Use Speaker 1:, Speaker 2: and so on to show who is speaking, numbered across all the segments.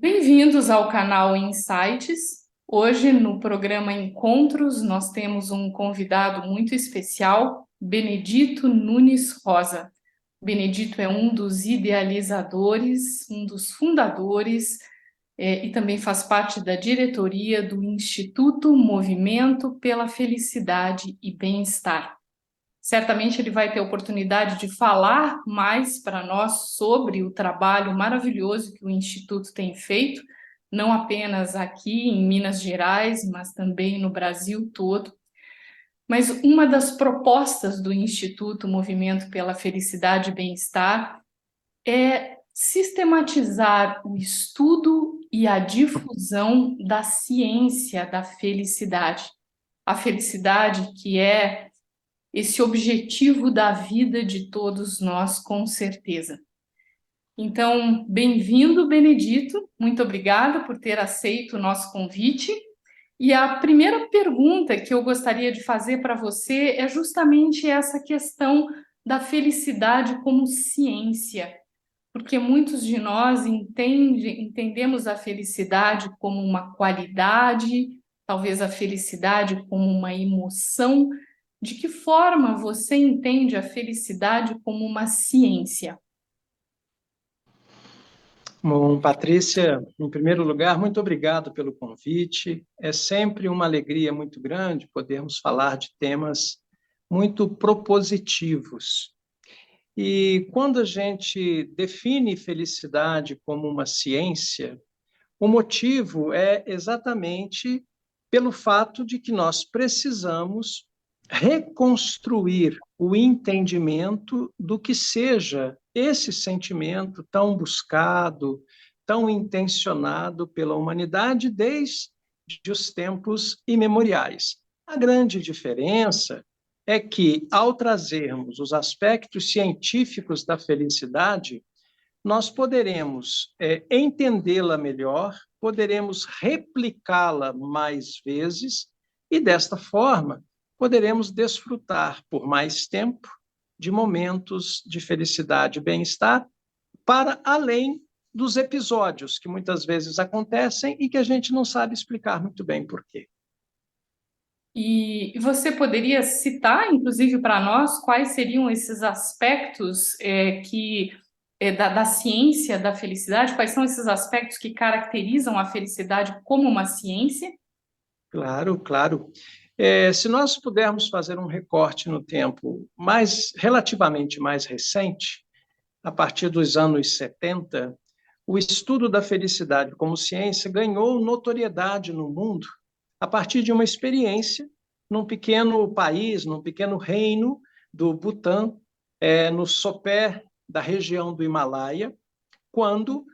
Speaker 1: Bem-vindos ao canal Insights. Hoje, no programa Encontros, nós temos um convidado muito especial, Benedito Nunes Rosa. Benedito é um dos idealizadores, um dos fundadores, e também faz parte da diretoria do Instituto Movimento pela Felicidade e Bem-Estar. Certamente ele vai ter oportunidade de falar mais para nós sobre o trabalho maravilhoso que o Instituto tem feito, não apenas aqui em Minas Gerais, mas também no Brasil todo. Mas uma das propostas do Instituto Movimento pela Felicidade e Bem-Estar é sistematizar o estudo e a difusão da ciência da felicidade. A felicidade que é esse objetivo da vida de todos nós, com certeza. Então, bem-vindo, Benedito. Muito obrigada por ter aceito o nosso convite. E a primeira pergunta que eu gostaria de fazer para você é justamente essa questão da felicidade como ciência, porque muitos de nós entendemos a felicidade como uma qualidade, talvez a felicidade como uma emoção. De que forma você entende a felicidade como uma ciência?
Speaker 2: Bom, Patrícia, em primeiro lugar, muito obrigado pelo convite. É sempre uma alegria muito grande podermos falar de temas muito propositivos. E quando a gente define felicidade como uma ciência, o motivo é exatamente pelo fato de que nós precisamos reconstruir o entendimento do que seja esse sentimento tão buscado, tão intencionado pela humanidade desde os tempos imemoriais. A grande diferença é que, ao trazermos os aspectos científicos da felicidade, nós poderemos entendê-la melhor, poderemos replicá-la mais vezes e, desta forma, poderemos desfrutar por mais tempo de momentos de felicidade e bem-estar para além dos episódios que muitas vezes acontecem e que a gente não sabe explicar muito bem por quê.
Speaker 1: E você poderia citar, inclusive, para nós, quais seriam esses aspectos da ciência da felicidade? Quais são esses aspectos que caracterizam a felicidade como uma ciência?
Speaker 2: Claro, claro. Se nós pudermos fazer um recorte no tempo relativamente mais recente, a partir dos anos 70, o estudo da felicidade como ciência ganhou notoriedade no mundo a partir de uma experiência num pequeno país, num pequeno reino do Butã, no sopé da região do Himalaia, quando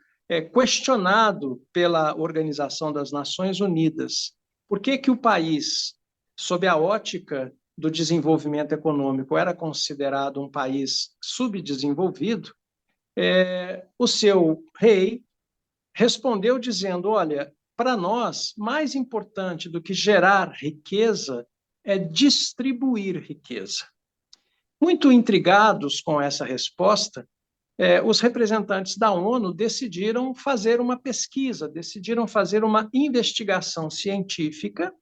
Speaker 2: questionado pela Organização das Nações Unidas por que o país, sob a ótica do desenvolvimento econômico, era considerado um país subdesenvolvido, o seu rei respondeu dizendo: olha, para nós, mais importante do que gerar riqueza é distribuir riqueza. Muito intrigados com essa resposta, os representantes da ONU decidiram fazer uma pesquisa, decidiram fazer uma investigação científica,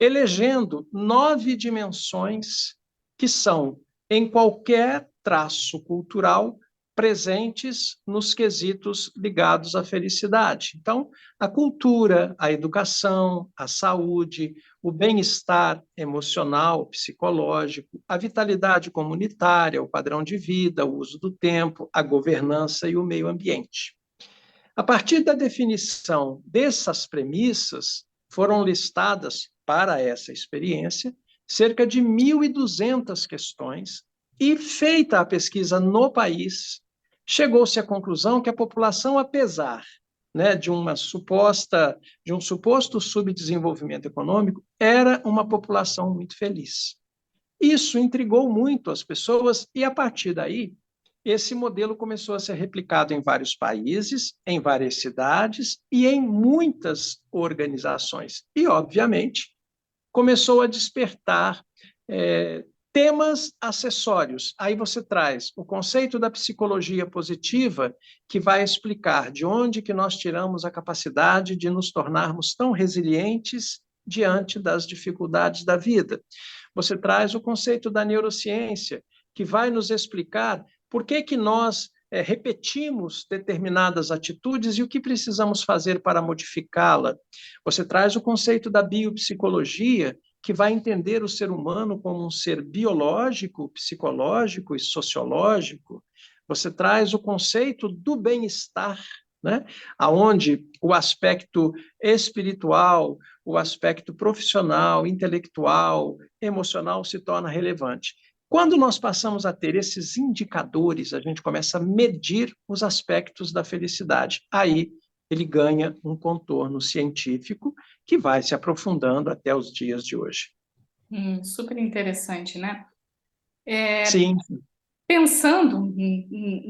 Speaker 2: elegendo 9 dimensões que são, em qualquer traço cultural, presentes nos quesitos ligados à felicidade. Então, a cultura, a educação, a saúde, o bem-estar emocional, psicológico, a vitalidade comunitária, o padrão de vida, o uso do tempo, a governança e o meio ambiente. A partir da definição dessas premissas, foram listadas para essa experiência cerca de 1.200 questões e, feita a pesquisa no país, chegou-se à conclusão que a população, apesar de um suposto subdesenvolvimento econômico, era uma população muito feliz. Isso intrigou muito as pessoas e, a partir daí, esse modelo começou a ser replicado em vários países, em várias cidades e em muitas organizações. E, obviamente, começou a despertar Temas acessórios. Aí você traz o conceito da psicologia positiva, que vai explicar de onde que nós tiramos a capacidade de nos tornarmos tão resilientes diante das dificuldades da vida. Você traz o conceito da neurociência, que vai nos explicar por que que nós repetimos determinadas atitudes e o que precisamos fazer para modificá-la. Você traz o conceito da biopsicologia, que vai entender o ser humano como um ser biológico, psicológico e sociológico. Você traz o conceito do bem-estar, né? Aonde o aspecto espiritual, o aspecto profissional, intelectual, emocional se torna relevante. Quando nós passamos a ter esses indicadores, a gente começa a medir os aspectos da felicidade. Aí ele ganha um contorno científico que vai se aprofundando até os dias de hoje.
Speaker 1: Super interessante, né?
Speaker 2: Sim.
Speaker 1: Pensando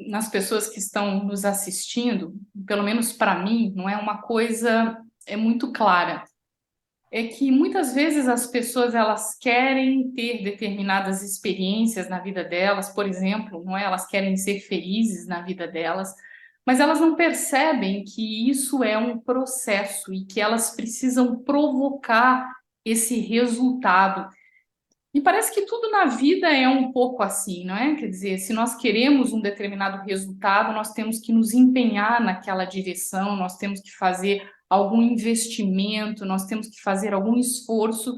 Speaker 1: nas pessoas que estão nos assistindo, pelo menos para mim, não é uma coisa muito clara. É que muitas vezes as pessoas elas querem ter determinadas experiências na vida delas, por exemplo, não é? Elas querem ser felizes na vida delas, mas elas não percebem que isso é um processo e que elas precisam provocar esse resultado. E parece que tudo na vida é um pouco assim, não é? Quer dizer, se nós queremos um determinado resultado, nós temos que nos empenhar naquela direção, nós temos que fazer algum investimento, nós temos que fazer algum esforço,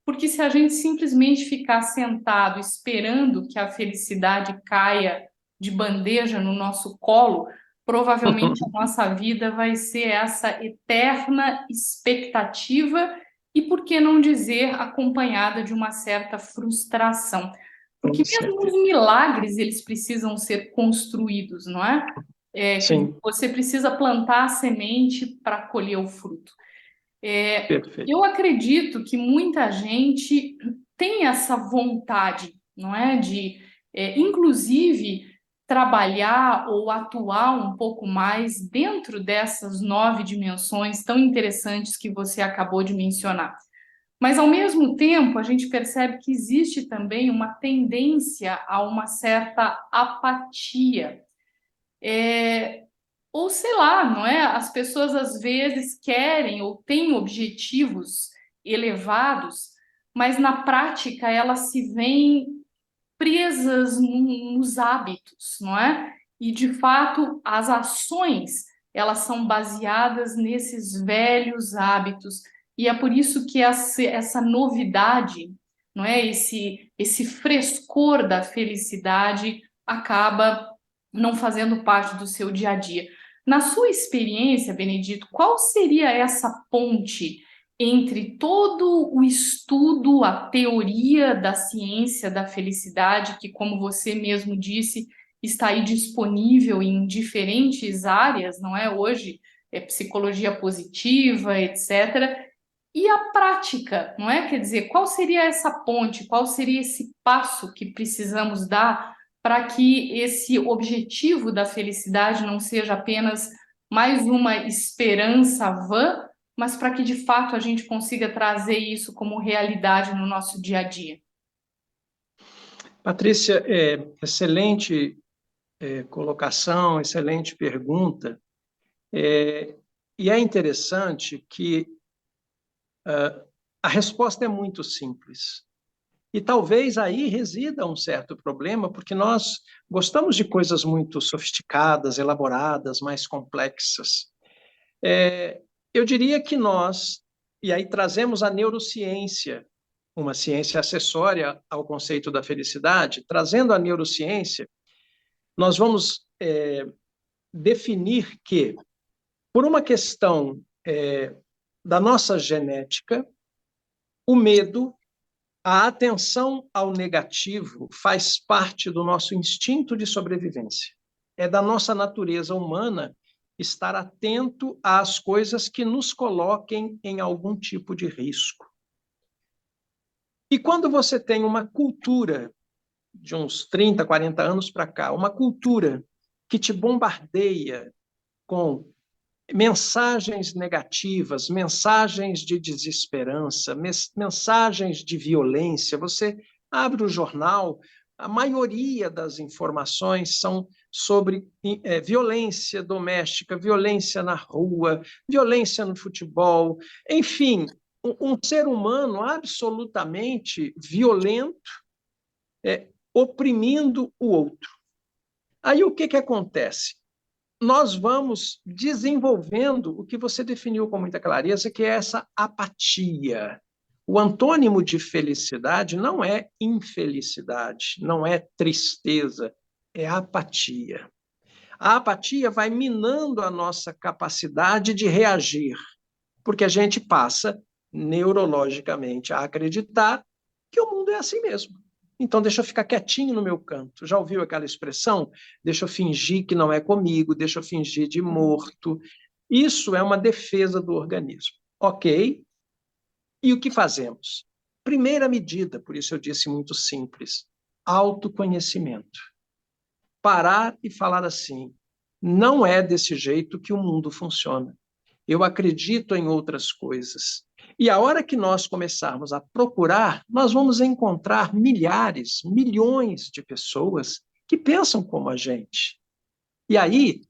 Speaker 1: porque se a gente simplesmente ficar sentado esperando que a felicidade caia de bandeja no nosso colo, provavelmente a nossa vida vai ser essa eterna expectativa e, por que não dizer, acompanhada de uma certa frustração. Porque
Speaker 2: Com
Speaker 1: mesmo os
Speaker 2: certeza.
Speaker 1: milagres, eles precisam ser construídos, não é? Quer dizer,
Speaker 2: Sim,
Speaker 1: você precisa plantar a semente para colher o fruto.
Speaker 2: perfeito.
Speaker 1: Eu acredito que muita gente tem essa vontade, não é? De, inclusive, trabalhar ou atuar um pouco mais dentro dessas 9 dimensões tão interessantes que você acabou de mencionar. Mas, ao mesmo tempo, a gente percebe que existe também uma tendência a uma certa apatia. Ou sei lá, não é? As pessoas às vezes querem ou têm objetivos elevados, mas na prática elas se veem presas nos hábitos, não é? E de fato as ações elas são baseadas nesses velhos hábitos e é por isso que essa novidade, não é? Esse frescor da felicidade acaba não fazendo parte do seu dia a dia. Na sua experiência, Benedito, qual seria essa ponte entre todo o estudo, a teoria da ciência da felicidade, que, como você mesmo disse, está aí disponível em diferentes áreas, não é? Hoje é psicologia positiva, etc. E a prática, não é? Quer dizer, qual seria essa ponte, qual seria esse passo que precisamos dar para que esse objetivo da felicidade não seja apenas mais uma esperança vã, mas para que de fato a gente consiga trazer isso como realidade no nosso dia a dia.
Speaker 2: Patrícia, excelente colocação, excelente pergunta. E é interessante que a resposta é muito simples. E talvez aí resida um certo problema, porque nós gostamos de coisas muito sofisticadas, elaboradas, mais complexas. Eu diria que nós, e aí trazemos a neurociência, uma ciência acessória ao conceito da felicidade, trazendo a neurociência, nós vamos definir que, por uma questão da nossa genética, o medo, a atenção ao negativo faz parte do nosso instinto de sobrevivência. É da nossa natureza humana estar atento às coisas que nos coloquem em algum tipo de risco. E quando você tem uma cultura de uns 30, 40 anos para cá, uma cultura que te bombardeia com mensagens negativas, mensagens de desesperança, mensagens de violência, você Abre o jornal, a maioria das informações são sobre violência doméstica, violência na rua, violência no futebol, enfim, um ser humano absolutamente violento, oprimindo o outro. Aí o que acontece? Nós vamos desenvolvendo o que você definiu com muita clareza, que é essa apatia. O antônimo de felicidade não é infelicidade, não é tristeza, é apatia. A apatia vai minando a nossa capacidade de reagir, porque a gente passa neurologicamente a acreditar que o mundo é assim mesmo. Então, deixa eu ficar quietinho no meu canto. Já ouviu aquela expressão? Deixa eu fingir que não é comigo, deixa eu fingir de morto. Isso é uma defesa do organismo. Ok? E o que fazemos? Primeira medida, por isso eu disse muito simples: autoconhecimento. Parar e falar assim: não é desse jeito que o mundo funciona. Eu acredito em outras coisas. E a hora que nós começarmos a procurar, nós vamos encontrar milhares, milhões de pessoas que pensam como a gente. E aí,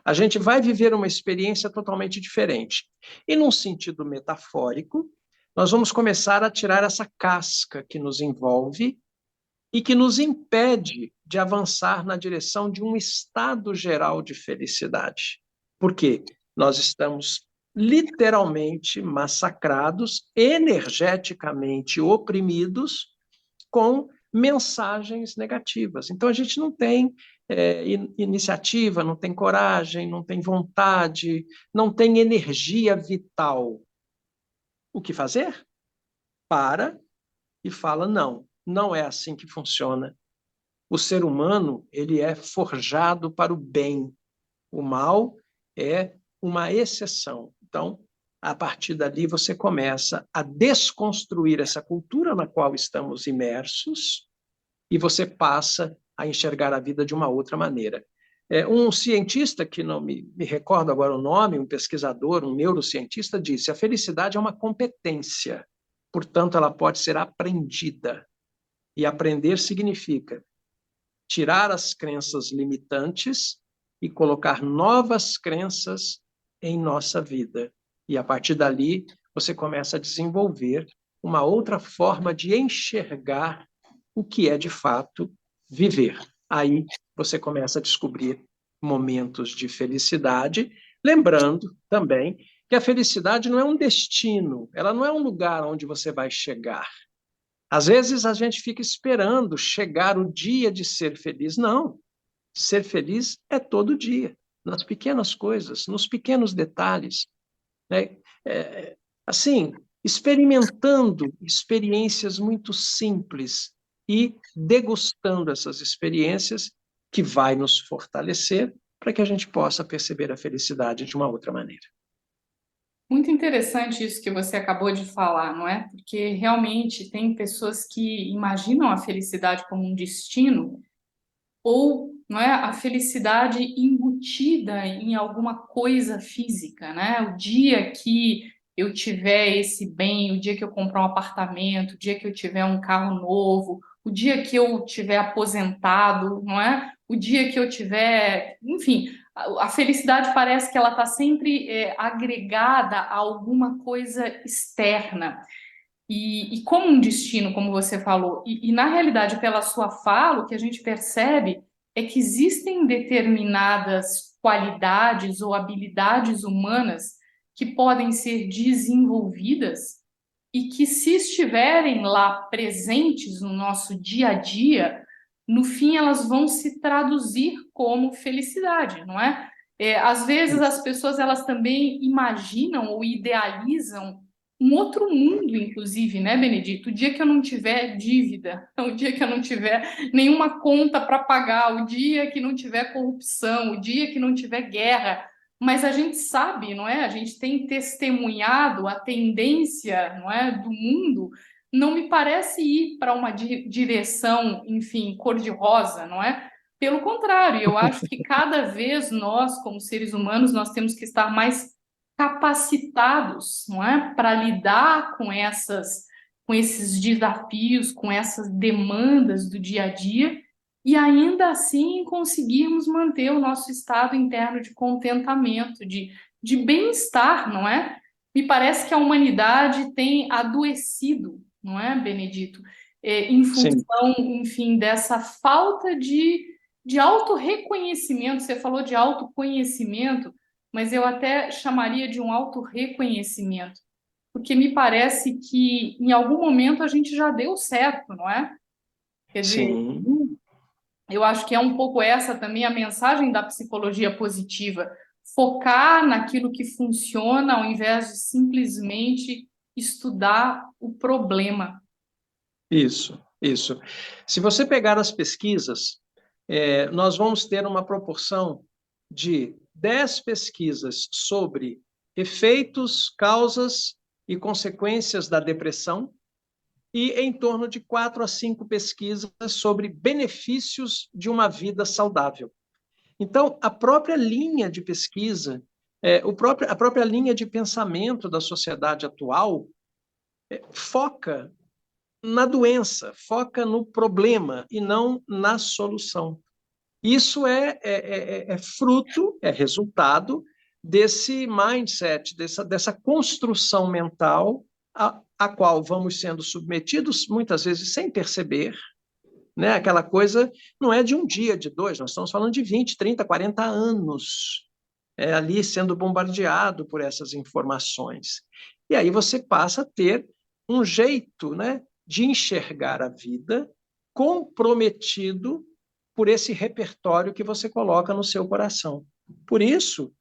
Speaker 2: a gente vai viver uma experiência totalmente diferente. E num sentido metafórico, nós vamos começar a tirar essa casca que nos envolve e que nos impede de avançar na direção de um estado geral de felicidade. Por quê? Nós estamos literalmente massacrados, energeticamente oprimidos com mensagens negativas. Então, a gente não tem iniciativa, não tem coragem, não tem vontade, não tem energia vital. O que fazer? Para e fala: não, não é assim que funciona. O ser humano, ele é forjado para o bem. O mal é uma exceção. Então, a partir dali, você começa a desconstruir essa cultura na qual estamos imersos e você passa a enxergar a vida de uma outra maneira. Um cientista, que não me recordo agora o nome, um pesquisador, um neurocientista, disse: a felicidade é uma competência, portanto, ela pode ser aprendida. E aprender significa tirar as crenças limitantes e colocar novas crenças em nossa vida. E a partir dali, você começa a desenvolver uma outra forma de enxergar o que é de fato viver. Aí você começa a descobrir momentos de felicidade, lembrando também que a felicidade não é um destino, ela não é um lugar onde você vai chegar. Às vezes a gente fica esperando chegar o dia de ser feliz. Não. Ser feliz é todo dia, nas pequenas coisas, nos pequenos detalhes, né? Assim, experimentando experiências muito simples e degustando essas experiências que vai nos fortalecer para que a gente possa perceber a felicidade de uma outra maneira.
Speaker 1: Muito interessante isso que você acabou de falar, não é? Porque realmente tem pessoas que imaginam a felicidade como um destino ou, não é, a felicidade embutida em alguma coisa física, né? O dia que eu tiver esse bem, o dia que eu comprar um apartamento, o dia que eu tiver um carro novo, o dia que eu tiver aposentado, não é? O dia que eu tiver, enfim, a felicidade parece que ela está sempre agregada a alguma coisa externa. E como um destino, como você falou, e na realidade, pela sua fala, o que a gente percebe é que existem determinadas qualidades ou habilidades humanas que podem ser desenvolvidas e que, se estiverem lá presentes no nosso dia a dia, no fim elas vão se traduzir como felicidade, não é? Às vezes as pessoas elas também imaginam ou idealizam um outro mundo, inclusive, né, Benedito? O dia que eu não tiver dívida, o dia que eu não tiver nenhuma conta para pagar, o dia que não tiver corrupção, o dia que não tiver guerra. Mas a gente sabe, não é? A gente tem testemunhado a tendência, não é, do mundo. Não me parece ir para uma direção, enfim, cor-de-rosa, não é? Pelo contrário, eu acho que cada vez nós, como seres humanos, nós temos que estar mais capacitados, não é, para lidar com essas com esses desafios, com essas demandas do dia a dia, e ainda assim conseguirmos manter o nosso estado interno de contentamento, de bem-estar, não é? Me parece que a humanidade tem adoecido, não é, Benedito? Em
Speaker 2: Sim,
Speaker 1: função, enfim, dessa falta de autorreconhecimento. Você falou de autoconhecimento, mas eu até chamaria de um autorreconhecimento, porque me parece que em algum momento a gente já deu certo, não é? Quer dizer,
Speaker 2: sim,
Speaker 1: eu acho que é um pouco essa também a mensagem da psicologia positiva, focar naquilo que funciona ao invés de simplesmente estudar o problema.
Speaker 2: isso. Se você pegar as pesquisas, nós vamos ter uma proporção de 10 pesquisas sobre efeitos, causas e consequências da depressão, e em torno de 4 a 5 pesquisas sobre benefícios de uma vida saudável. Então, a própria linha de pesquisa, a própria linha de pensamento da sociedade atual foca na doença, foca no problema e não na solução. Isso é fruto, é resultado desse mindset, dessa construção mental a qual vamos sendo submetidos, muitas vezes sem perceber, né? Aquela coisa não é de um dia, de dois, nós estamos falando de 20, 30, 40 anos ali sendo bombardeado por essas informações. E aí você passa a ter um jeito, né, de enxergar a vida comprometido por esse repertório que você coloca no seu coração. Por isso,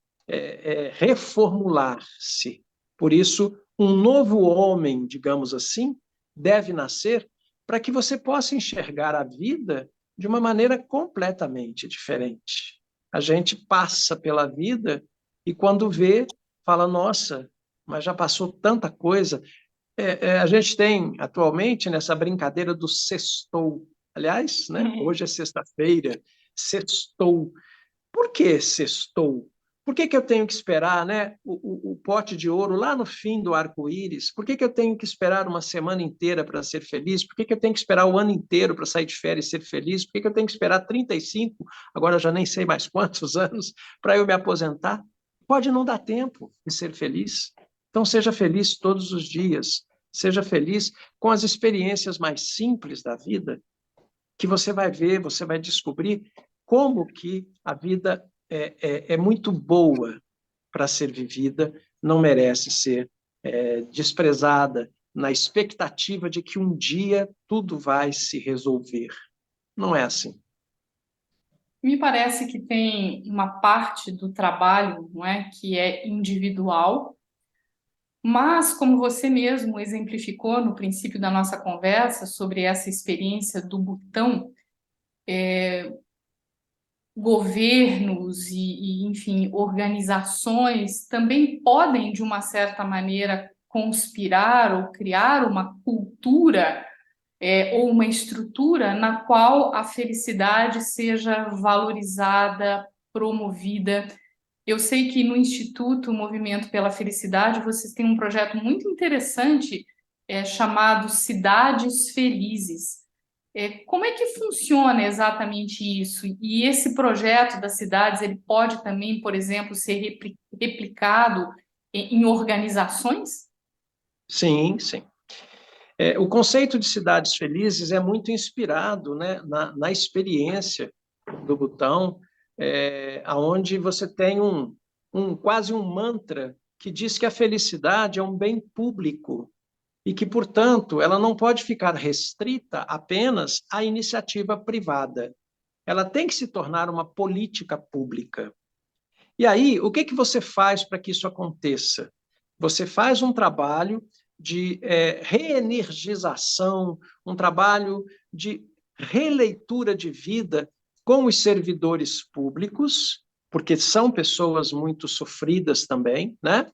Speaker 2: reformular-se. Por isso, um novo homem, digamos assim, deve nascer para que você possa enxergar a vida de uma maneira completamente diferente. A gente passa pela vida e quando vê, fala, nossa, mas já passou tanta coisa. A gente tem atualmente nessa brincadeira do sextou. Aliás, né, hoje é sexta-feira, sextou. Por que sextou? Por que eu tenho que esperar, né, o pote de ouro lá no fim do arco-íris? Por que eu tenho que esperar uma semana inteira para ser feliz? Por que eu tenho que esperar o ano inteiro para sair de férias e ser feliz? Por que eu tenho que esperar 35, agora eu já nem sei mais quantos anos, para eu me aposentar? Pode não dar tempo de ser feliz. Então, seja feliz todos os dias. Seja feliz com as experiências mais simples da vida, que você vai ver, você vai descobrir como que a vida é muito boa para ser vivida, não merece ser desprezada na expectativa de que um dia tudo vai se resolver. Não é assim.
Speaker 1: Me parece que tem uma parte do trabalho, não é, que é individual, mas como você mesmo exemplificou no princípio da nossa conversa sobre essa experiência do botão, governos enfim, organizações também podem, de uma certa maneira, conspirar ou criar uma cultura ou uma estrutura na qual a felicidade seja valorizada, promovida. Eu sei que no Instituto Movimento pela Felicidade vocês têm um projeto muito interessante chamado Cidades Felizes. Como é que funciona exatamente isso? E esse projeto das cidades, ele pode também, por exemplo, ser replicado em organizações?
Speaker 2: Sim, sim. O conceito de cidades felizes é muito inspirado, né, na experiência do Butão, aonde você tem quase um mantra que diz que a felicidade é um bem público e que, portanto, ela não pode ficar restrita apenas à iniciativa privada. Ela tem que se tornar uma política pública. E aí, o que que você faz para que isso aconteça? Você faz um trabalho de reenergização, um trabalho de releitura de vida com os servidores públicos, porque são pessoas muito sofridas também, né?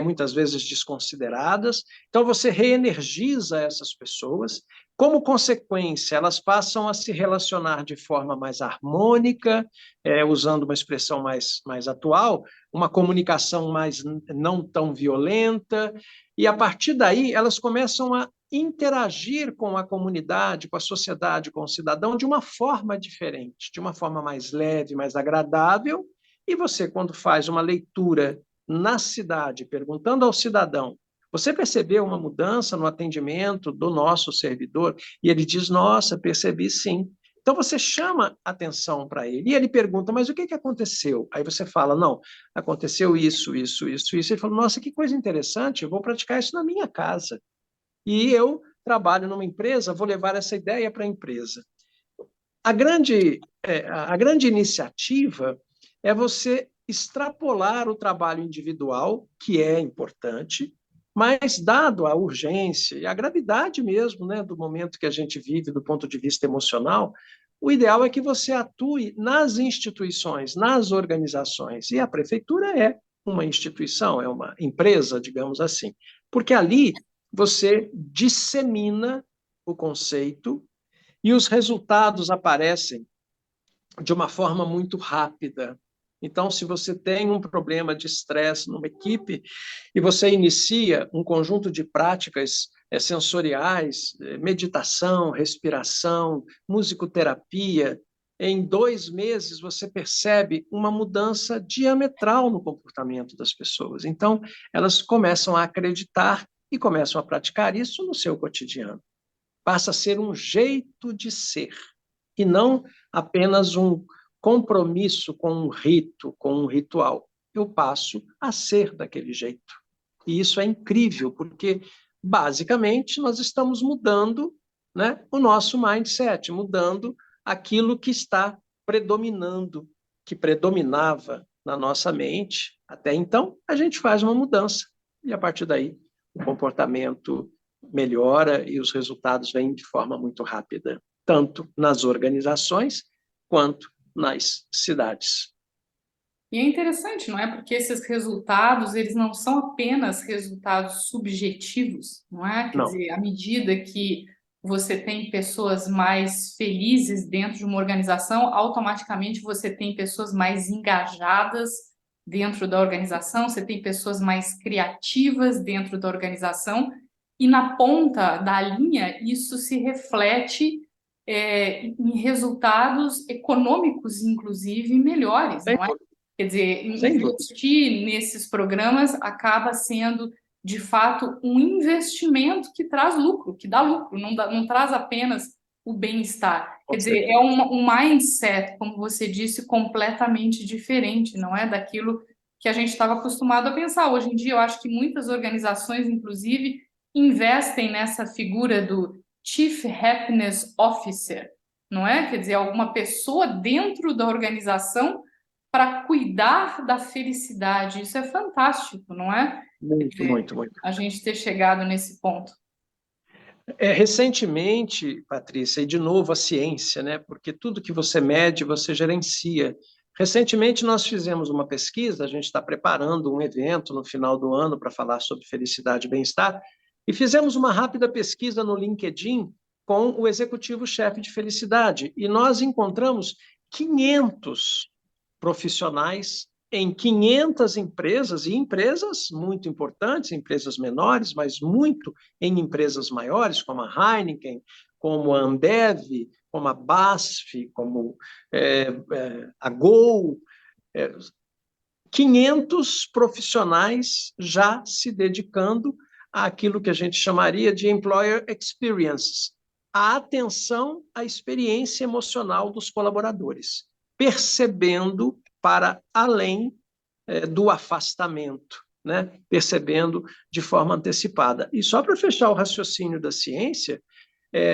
Speaker 2: Muitas vezes desconsideradas. Então, você reenergiza essas pessoas Como consequência, elas passam a se relacionar de forma mais harmônica, usando uma expressão mais atual, uma comunicação mais não tão violenta, e a partir daí elas começam a interagir com a comunidade, com a sociedade, com o cidadão de uma forma diferente, de uma forma mais leve, mais agradável. E você, quando faz uma leitura na cidade, perguntando ao cidadão: você percebeu uma mudança no atendimento do nosso servidor? E ele diz: nossa, percebi sim. Então você chama atenção para ele e ele pergunta: mas o que aconteceu? Aí você fala: não, aconteceu isso, isso, isso, isso. Ele fala: nossa, que coisa interessante, eu vou praticar isso na minha casa. E eu trabalho numa empresa, vou levar essa ideia para a empresa. A grande iniciativa é você extrapolar o trabalho individual, que é importante, mas, dado a urgência e a gravidade mesmo, né, do momento que a gente vive, do ponto de vista emocional, o ideal é que você atue nas instituições, nas organizações. E a prefeitura é uma instituição, é uma empresa, digamos assim, porque ali você dissemina o conceito e os resultados aparecem de uma forma muito rápida. Então, se você tem um problema de estresse numa equipe e você inicia um conjunto de práticas sensoriais, meditação, respiração, musicoterapia, em 2 meses você percebe uma mudança diametral no comportamento das pessoas. Então, elas começam a acreditar e começam a praticar isso no seu cotidiano. Passa a ser um jeito de ser e não apenas um compromisso com um rito, com um ritual. Eu passo a ser daquele jeito. E isso é incrível, porque, basicamente, nós estamos mudando, né, o nosso mindset, mudando aquilo que está predominando, que predominava na nossa mente. Até então, a gente faz uma mudança. E, a partir daí, o comportamento melhora e os resultados vêm de forma muito rápida, tanto nas organizações quanto nas cidades.
Speaker 1: E é interessante, não é? Porque esses resultados, eles não são apenas resultados subjetivos, não é? Quer
Speaker 2: Não,
Speaker 1: dizer, à medida que você tem pessoas mais felizes dentro de uma organização, automaticamente você tem pessoas mais engajadas dentro da organização, você tem pessoas mais criativas dentro da organização, e na ponta da linha, isso se reflete em resultados econômicos, inclusive, melhores,
Speaker 2: sem
Speaker 1: não é?
Speaker 2: dúvida.
Speaker 1: Quer dizer,
Speaker 2: Sem dúvida.
Speaker 1: investir nesses programas acaba sendo, de fato, um investimento que traz lucro, que dá lucro, não traz apenas o bem-estar. Quer
Speaker 2: Com
Speaker 1: dizer, é
Speaker 2: certeza.
Speaker 1: um mindset, como você disse, completamente diferente, não é daquilo que a gente estava acostumado a pensar. Hoje em dia, eu acho que muitas organizações, inclusive, investem nessa figura do Chief Happiness Officer, não é? Quer dizer, alguma pessoa dentro da organização para cuidar da felicidade. Isso é fantástico, não é? Quer
Speaker 2: Muito,
Speaker 1: dizer,
Speaker 2: muito, muito.
Speaker 1: a gente ter chegado nesse ponto.
Speaker 2: Recentemente, Patrícia, e de novo a ciência, né? Porque tudo que você mede, você gerencia. Recentemente, nós fizemos uma pesquisa, a gente está preparando um evento no final do ano para falar sobre felicidade e bem-estar, e fizemos uma rápida pesquisa no LinkedIn com o executivo-chefe de felicidade, e nós encontramos 500 profissionais em 500 empresas, e empresas muito importantes, empresas menores, mas muito em empresas maiores, como a Heineken, como a Ambev, como a BASF, como a Gol, é, 500 profissionais já se dedicando àquilo que a gente chamaria de employer experiences, a atenção à experiência emocional dos colaboradores, percebendo para além do afastamento, né? Percebendo de forma antecipada. E só para fechar o raciocínio da ciência,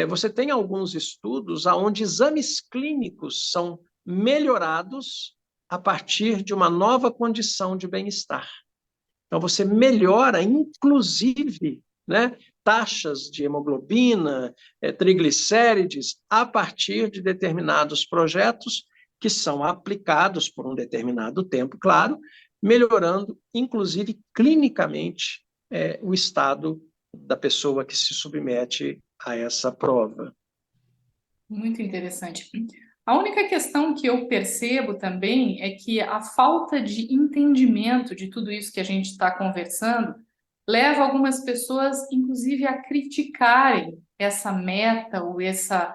Speaker 2: você tem alguns estudos onde exames clínicos são melhorados a partir de uma nova condição de bem-estar. Então, você melhora, inclusive, né, taxas de hemoglobina, triglicérides, a partir de determinados projetos que são aplicados por um determinado tempo, claro, melhorando, inclusive, clinicamente, o estado da pessoa que se submete a essa prova.
Speaker 1: Muito interessante. A única questão que eu percebo também é que a falta de entendimento de tudo isso que a gente está conversando leva algumas pessoas, inclusive, a criticarem essa meta ou essa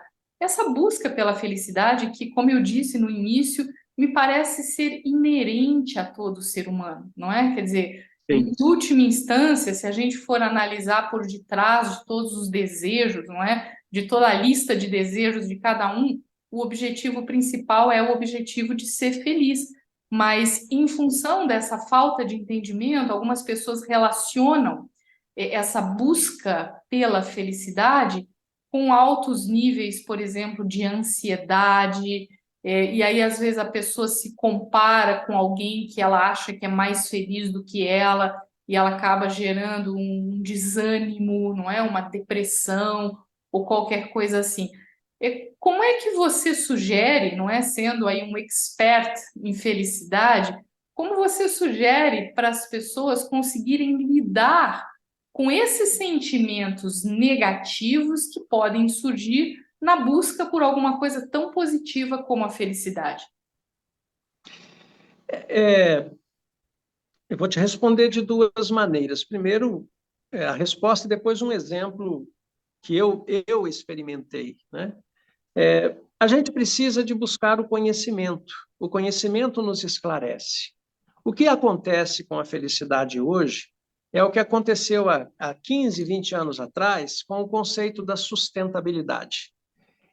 Speaker 1: busca pela felicidade que, como eu disse no início, me parece ser inerente a todo ser humano, não é? Quer dizer,
Speaker 2: Sim.
Speaker 1: em última instância, se a gente for analisar por detrás de todos os desejos, não é? De toda a lista de desejos de cada um, o objetivo principal é o objetivo de ser feliz. Mas, em função dessa falta de entendimento, algumas pessoas relacionam essa busca pela felicidade com altos níveis, por exemplo, de ansiedade. E aí, às vezes, a pessoa se compara com alguém que ela acha que é mais feliz do que ela, e ela acaba gerando um desânimo, não é? Uma depressão ou qualquer coisa assim. Como é que você sugere, não é, sendo aí um expert em felicidade, como você sugere para as pessoas conseguirem lidar com esses sentimentos negativos que podem surgir na busca por alguma coisa tão positiva como a felicidade?
Speaker 2: É, eu vou te responder de duas maneiras. Primeiro, a resposta e depois um exemplo que eu experimentei, né? A gente precisa de buscar o conhecimento. O conhecimento nos esclarece. O que acontece com a felicidade hoje é o que aconteceu há 15, 20 anos atrás com o conceito da sustentabilidade.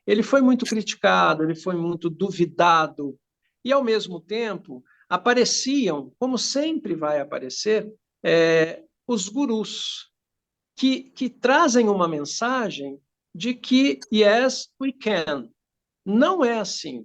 Speaker 2: Ele foi muito criticado, ele foi muito duvidado, e, ao mesmo tempo, apareciam, como sempre vai aparecer, os gurus, que trazem uma mensagem de que, yes, we can. Não é assim.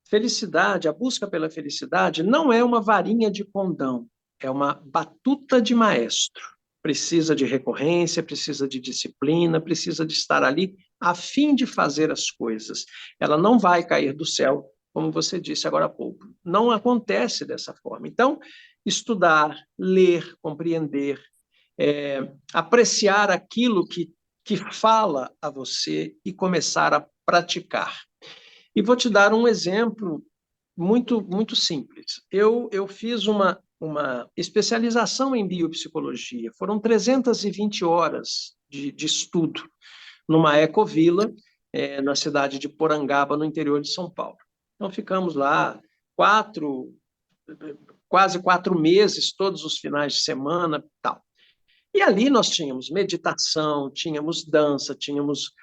Speaker 2: Felicidade, a busca pela felicidade, não é uma varinha de condão, é uma batuta de maestro. Precisa de recorrência, precisa de disciplina, precisa de estar ali a fim de fazer as coisas. Ela não vai cair do céu, como você disse agora há pouco. Não acontece dessa forma. Então, estudar, ler, compreender, apreciar aquilo que fala a você e começar a praticar. E vou te dar um exemplo muito simples. Eu fiz uma especialização em biopsicologia. Foram 320 horas de estudo numa ecovila, na cidade de Porangaba, no interior de São Paulo. Então, ficamos lá quatro, quase 4 meses, todos os finais de semana, tal. E ali nós tínhamos meditação, tínhamos dança, tínhamos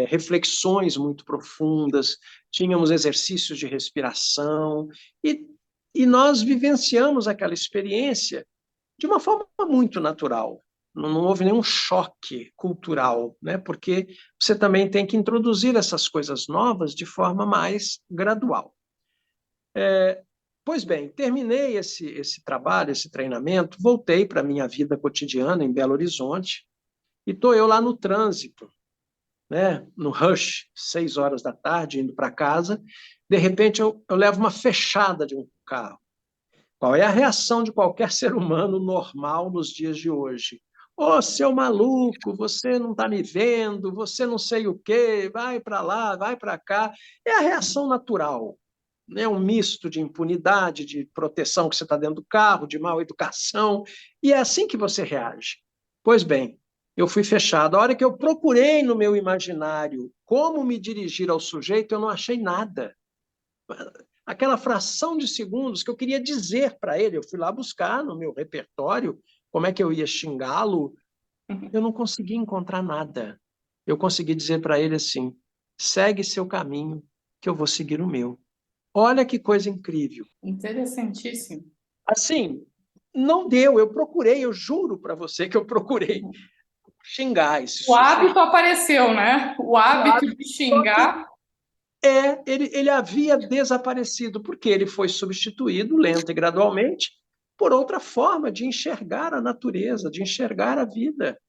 Speaker 2: reflexões muito profundas, tínhamos exercícios de respiração, e nós vivenciamos aquela experiência de uma forma muito natural. Não houve nenhum choque cultural, né? Porque você também tem que introduzir essas coisas novas de forma mais gradual. Pois bem, terminei esse trabalho, esse treinamento, voltei para a minha vida cotidiana em Belo Horizonte, e estou eu lá no trânsito, né, no rush, 6 horas da tarde, indo para casa. De repente, eu levo uma fechada de um carro. Qual é a reação de qualquer ser humano normal nos dias de hoje? Ô, seu maluco, você não está me vendo, você não sei o quê, vai para lá, vai para cá. É a reação natural, né? Um misto de impunidade, de proteção que você está dentro do carro, de mal educação, e é assim que você reage. Pois bem, eu fui fechado. A hora que eu procurei no meu imaginário como me dirigir ao sujeito, eu não achei nada. Aquela fração de segundos que eu queria dizer para ele, eu fui lá buscar no meu repertório como é que eu ia xingá-lo, eu não consegui encontrar nada. Eu consegui dizer para ele assim: segue seu caminho, que eu vou seguir o meu. Olha que coisa incrível.
Speaker 1: Interessantíssimo.
Speaker 2: Assim, não deu, eu procurei, eu juro para você que eu procurei xingar esse
Speaker 1: O
Speaker 2: sujeito.
Speaker 1: hábito apareceu, né? O hábito de
Speaker 2: Só que
Speaker 1: xingar.
Speaker 2: ele havia desaparecido, porque ele foi substituído, lento e gradualmente, por outra forma de enxergar a natureza, de enxergar a vida.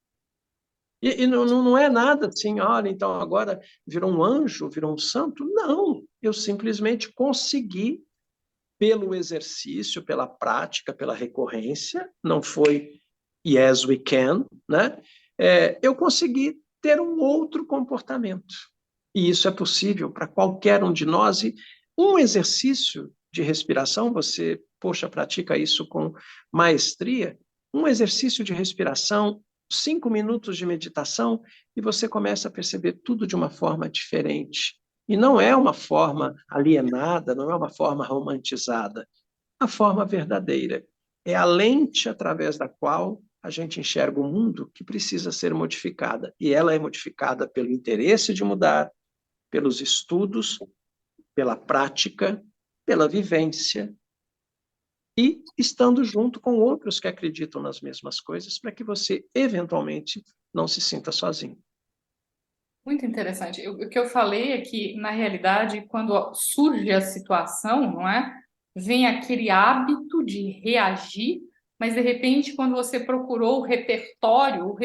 Speaker 2: E não é nada assim, olha, então agora virou um anjo, virou um santo. Não, eu simplesmente consegui, pelo exercício, pela prática, pela recorrência, não foi yes we can, né? Eu consegui ter um outro comportamento. E isso é possível para qualquer um de nós. E um exercício de respiração, você, poxa, pratica isso com maestria, um exercício de respiração, 5 minutos de meditação, e você começa a perceber tudo de uma forma diferente. E não é uma forma alienada, não é uma forma romantizada, é a forma verdadeira. É a lente através da qual a gente enxerga o mundo que precisa ser modificada. E ela é modificada pelo interesse de mudar, pelos estudos, pela prática, pela vivência e estando junto com outros que acreditam nas mesmas coisas para que você, eventualmente, não se sinta sozinho.
Speaker 1: Muito interessante. O que eu falei é que, na realidade, quando surge a situação, não é? Vem aquele hábito de reagir, mas de repente, quando você procurou o repertório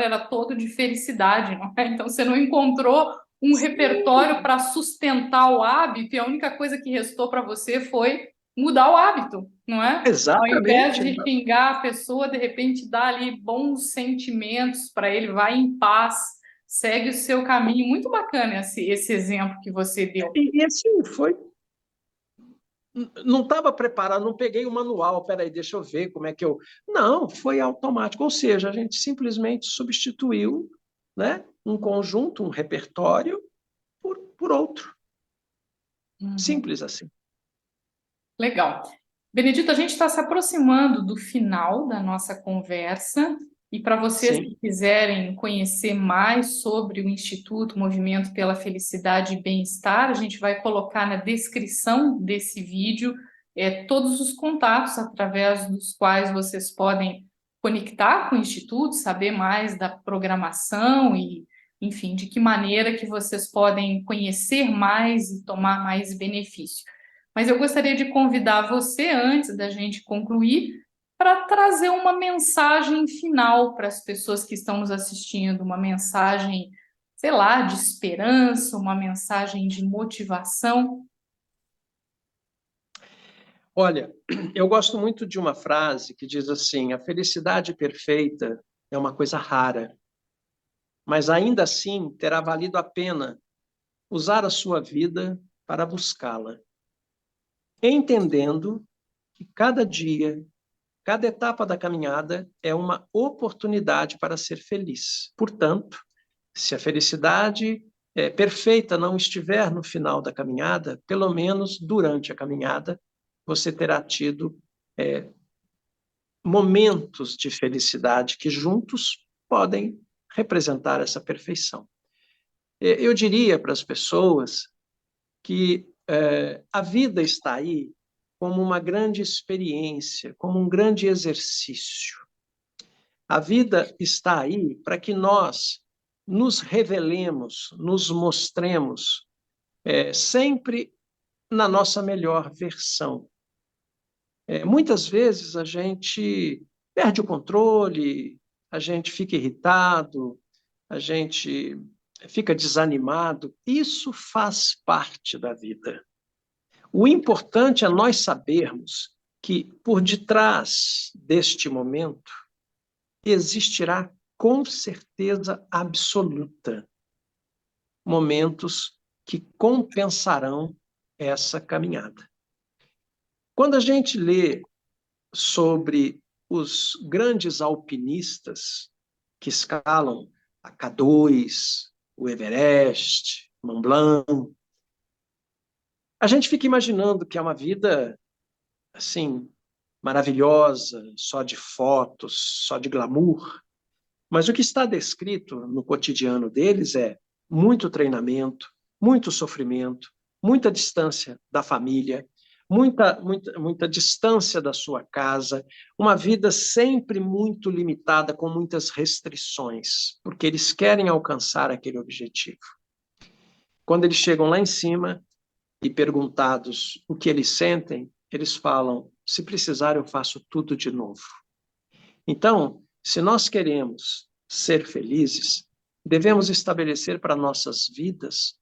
Speaker 1: era todo de felicidade, não é? Então você não encontrou um repertório para sustentar o hábito, e a única coisa que restou para você foi mudar o hábito, não é? Ao invés
Speaker 2: Exatamente.
Speaker 1: de xingar a pessoa, de repente dá ali bons sentimentos para ele, vai em paz, segue o seu caminho. Muito bacana esse exemplo que você deu.
Speaker 2: E assim, foi. Não estava preparado, não peguei o manual, peraí, deixa eu ver como é que eu. Não, foi automático. Ou seja, a gente simplesmente substituiu, né, um conjunto, um repertório, por outro.
Speaker 1: Uhum.
Speaker 2: Simples assim.
Speaker 1: Legal. Benedito, a gente está se aproximando do final da nossa conversa. E para vocês que
Speaker 2: Sim.
Speaker 1: quiserem conhecer mais sobre o Instituto Movimento pela Felicidade e Bem-Estar, a gente vai colocar na descrição desse vídeo todos os contatos através dos quais vocês podem conectar com o Instituto, saber mais da programação e, enfim, de que maneira que vocês podem conhecer mais e tomar mais benefício. Mas eu gostaria de convidar você, antes da gente concluir, para trazer uma mensagem final para as pessoas que estão nos assistindo, uma mensagem, sei lá, de esperança, uma mensagem de motivação.
Speaker 2: Olha, eu gosto muito de uma frase que diz assim: a felicidade perfeita é uma coisa rara, mas ainda assim terá valido a pena usar a sua vida para buscá-la, entendendo que cada dia, cada etapa da caminhada é uma oportunidade para ser feliz. Portanto, se a felicidade perfeita não estiver no final da caminhada, pelo menos durante a caminhada, você terá tido momentos de felicidade que juntos podem representar essa perfeição. Eu diria para as pessoas que a vida está aí como uma grande experiência, como um grande exercício. A vida está aí para que nós nos revelemos, nos mostremos sempre na nossa melhor versão. Muitas vezes a gente perde o controle, a gente fica irritado, a gente fica desanimado. Isso faz parte da vida. O importante é nós sabermos que por detrás deste momento existirá com certeza absoluta momentos que compensarão essa caminhada. Quando a gente lê sobre os grandes alpinistas que escalam a K2, o Everest, Mont Blanc, a gente fica imaginando que é uma vida assim maravilhosa, só de fotos, só de glamour. Mas o que está descrito no cotidiano deles é muito treinamento, muito sofrimento, muita distância da família, muita distância da sua casa, uma vida sempre muito limitada, com muitas restrições, porque eles querem alcançar aquele objetivo. Quando eles chegam lá em cima e perguntados o que eles sentem, eles falam: se precisar, eu faço tudo de novo. Então, se nós queremos ser felizes, devemos estabelecer para nossas vidas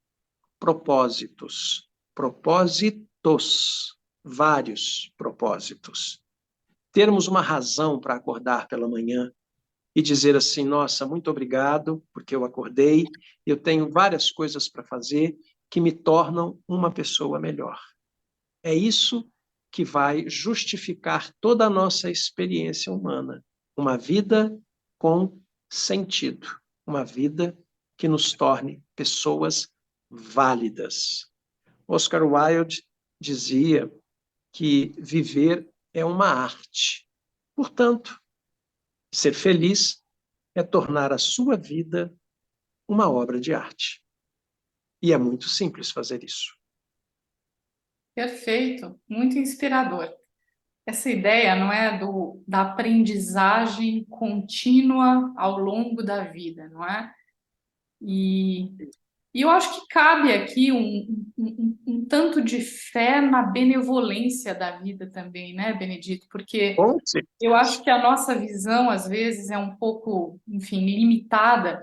Speaker 2: propósitos, propósitos, vários propósitos. Termos uma razão para acordar pela manhã, e dizer assim: nossa, muito obrigado, porque eu acordei, eu tenho várias coisas para fazer que me tornam uma pessoa melhor. É isso que vai justificar toda a nossa experiência humana. Uma vida com sentido, uma vida que nos torne pessoas válidas. Oscar Wilde dizia que viver é uma arte. Portanto, ser feliz é tornar a sua vida uma obra de arte. E é muito simples fazer isso.
Speaker 1: Perfeito, muito inspirador. Essa ideia, não é, da aprendizagem contínua ao longo da vida, não é? E, e eu acho que cabe aqui um tanto de fé na benevolência da vida também, né, Benedito? Porque
Speaker 2: Com
Speaker 1: eu
Speaker 2: certeza.
Speaker 1: acho que a nossa visão, às vezes, é um pouco, enfim, limitada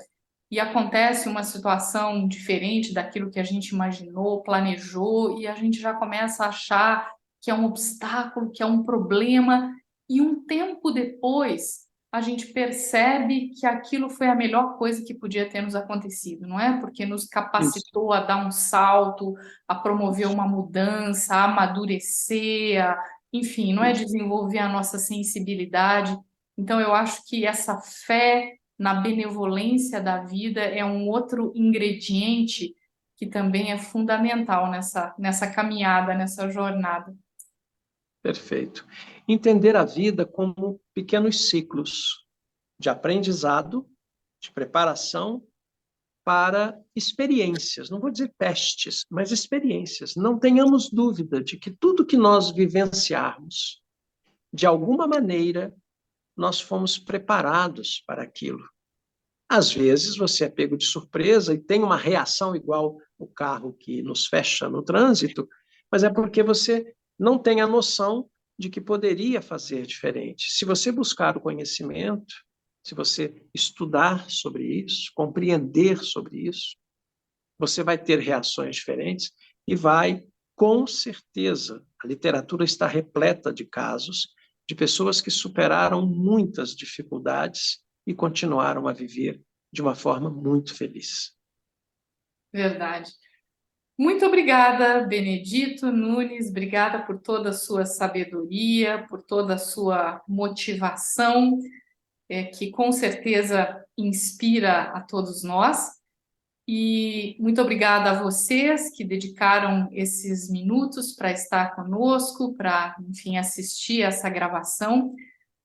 Speaker 1: e acontece uma situação diferente daquilo que a gente imaginou, planejou, e a gente já começa a achar que é um obstáculo, que é um problema, e um tempo depois a gente percebe que aquilo foi a melhor coisa que podia ter nos acontecido, não é? Porque nos
Speaker 2: Isso,
Speaker 1: capacitou a dar um salto, a promover
Speaker 2: isso,
Speaker 1: uma mudança, a amadurecer, enfim, não é
Speaker 2: isso.
Speaker 1: desenvolver a nossa sensibilidade. Então, eu acho que essa fé na benevolência da vida é um outro ingrediente que também é fundamental nessa caminhada, nessa jornada.
Speaker 2: Perfeito. Entender a vida como pequenos ciclos de aprendizado, de preparação para experiências. Não vou dizer testes, mas experiências. Não tenhamos dúvida de que tudo que nós vivenciarmos, de alguma maneira, nós fomos preparados para aquilo. Às vezes você é pego de surpresa e tem uma reação igual o carro que nos fecha no trânsito, mas é porque você não tem a noção de que poderia fazer diferente. Se você buscar o conhecimento, se você estudar sobre isso, compreender sobre isso, você vai ter reações diferentes e vai, com certeza, a literatura está repleta de casos de pessoas que superaram muitas dificuldades e continuaram a viver de uma forma muito feliz.
Speaker 1: Verdade. Muito obrigada, Benedito Nunes, obrigada por toda a sua sabedoria, por toda a sua motivação, que com certeza inspira a todos nós. E muito obrigada a vocês que dedicaram esses minutos para estar conosco, para, enfim, assistir essa gravação.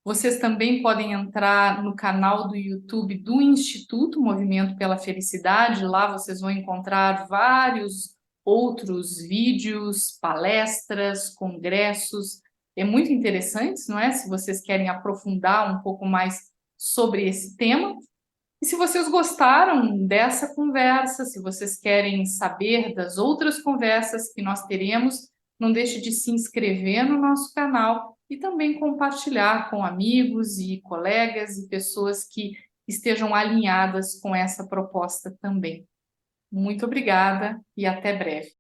Speaker 1: Vocês também podem entrar no canal do YouTube do Instituto Movimento pela Felicidade. Lá vocês vão encontrar vários outros vídeos, palestras, congressos. É muito interessante, não é? Se vocês querem aprofundar um pouco mais sobre esse tema. E se vocês gostaram dessa conversa, se vocês querem saber das outras conversas que nós teremos, não deixe de se inscrever no nosso canal e também compartilhar com amigos e colegas e pessoas que estejam alinhadas com essa proposta também. Muito obrigada e até breve.